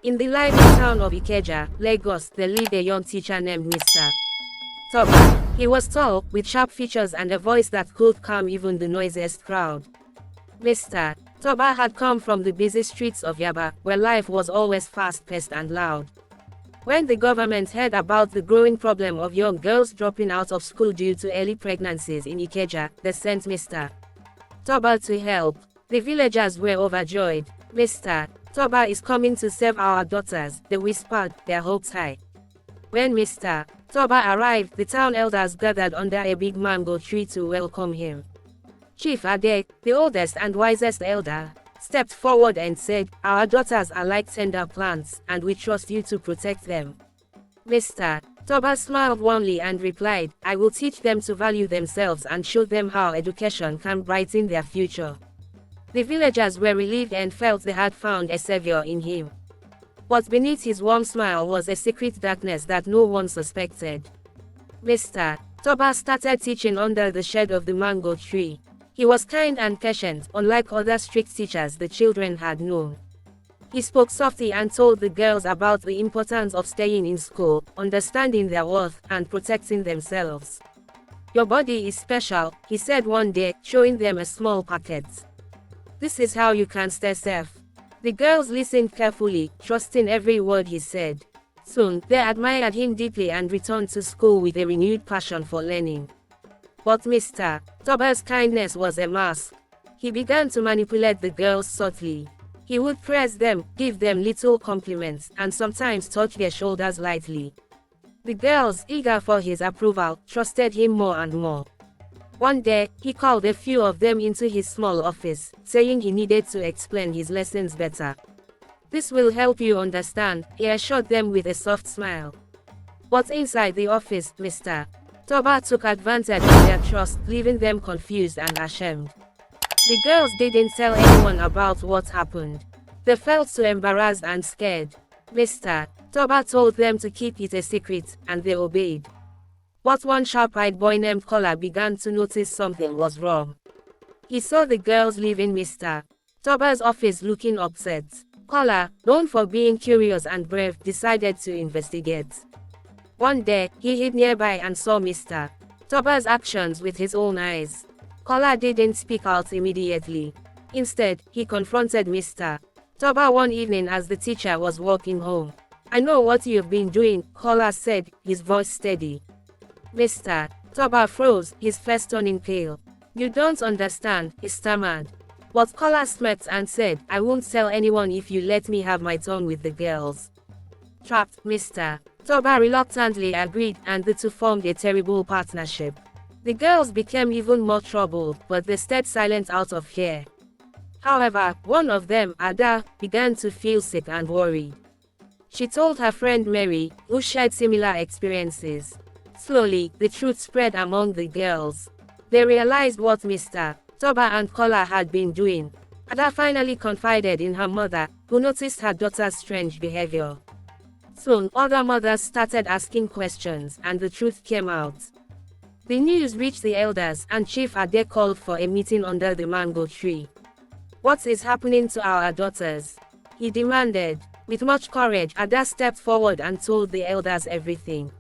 In the lively town of Ikeja, Lagos, there lived a young teacher named Mr. Toba. He was tall, with sharp features and a voice that could calm even the noisiest crowd. Mr. Toba had come from the busy streets of Yaba, where life was always fast-paced and loud. When the government heard about the growing problem of young girls dropping out of school due to early pregnancies in Ikeja, they sent Mr. Toba to help. The villagers were overjoyed. "Mr. Toba is coming to save our daughters," they whispered, their hopes high. When Mr. Toba arrived, the town elders gathered under a big mango tree to welcome him. Chief Ade, the oldest and wisest elder, stepped forward and said, "Our daughters are like tender plants, and we trust you to protect them." Mr. Toba smiled warmly and replied, "I will teach them to value themselves and show them how education can brighten their future." The villagers were relieved and felt they had found a savior in him. But beneath his warm smile was a secret darkness that no one suspected. Mr. Toba started teaching under the shade of the mango tree. He was kind and patient, unlike other strict teachers the children had known. He spoke softly and told the girls about the importance of staying in school, understanding their worth, and protecting themselves. "Your body is special," he said one day, showing them a small packet. "This is how you can stay safe." The girls listened carefully, trusting every word he said. Soon, they admired him deeply and returned to school with a renewed passion for learning. But Mr. Toba's kindness was a mask. He began to manipulate the girls subtly. He would praise them, give them little compliments, and sometimes touch their shoulders lightly. The girls, eager for his approval, trusted him more and more. One day, he called a few of them into his small office, saying he needed to explain his lessons better. "This will help you understand," he assured them with a soft smile. But inside the office, Mr. Toba took advantage of their trust, leaving them confused and ashamed. The girls didn't tell anyone about what happened. They felt so embarrassed and scared. Mr. Toba told them to keep it a secret, and they obeyed. But one sharp-eyed boy named Kola began to notice something was wrong. He saw the girls leaving Mr. Toba's office looking upset. Kola, known for being curious and brave, decided to investigate. One day, he hid nearby and saw Mr. Toba's actions with his own eyes. Kola didn't speak out immediately. Instead, he confronted Mr. Toba one evening as the teacher was walking home. "I know what you've been doing," Kola said, his voice steady. Mr. Toba froze, his face turning pale. "You don't understand," he stammered. But Kola smirked and said, "I won't tell anyone if you let me have my turn with the girls." Trapped, Mr. Toba reluctantly agreed, and the two formed a terrible partnership. The girls became even more troubled, but they stayed silent out of fear. However, one of them, Ada, began to feel sick and worried. She told her friend Mary, who shared similar experiences. Slowly, the truth spread among the girls. They realized what Mr. Toba and Kola had been doing. Ada finally confided in her mother, who noticed her daughter's strange behavior. Soon, other mothers started asking questions, and the truth came out. The news reached the elders, and Chief Ade called for a meeting under the mango tree. "What is happening to our daughters?" he demanded. With much courage, Ada stepped forward and told the elders everything.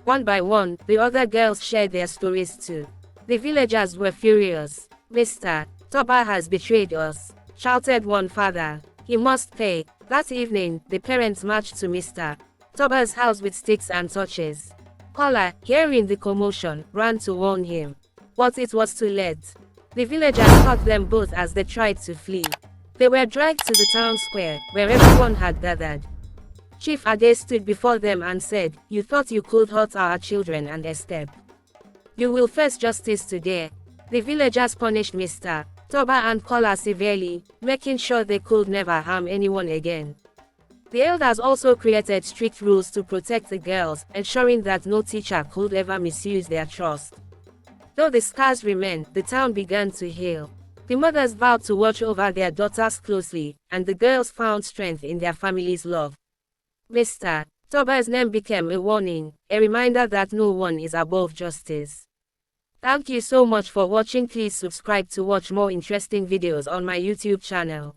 One by one, the other girls shared their stories too. The villagers were furious. "Mr. Toba has betrayed us," shouted one father. "He must pay." That evening, the parents marched to Mr. Toba's house with sticks and torches. Kola, hearing the commotion, ran to warn him. But it was too late. The villagers caught them both as they tried to flee. They were dragged to the town square, where everyone had gathered. Chief Ade stood before them and said, "You thought you could hurt our children and escape. You will face justice today." The villagers punished Mr. Toba and Kola severely, making sure they could never harm anyone again. The elders also created strict rules to protect the girls, ensuring that no teacher could ever misuse their trust. Though the scars remained, the town began to heal. The mothers vowed to watch over their daughters closely, and the girls found strength in their family's love. Mr. Toba's name became a warning, a reminder that no one is above justice. Thank you so much for watching. Please subscribe to watch more interesting videos on my YouTube channel.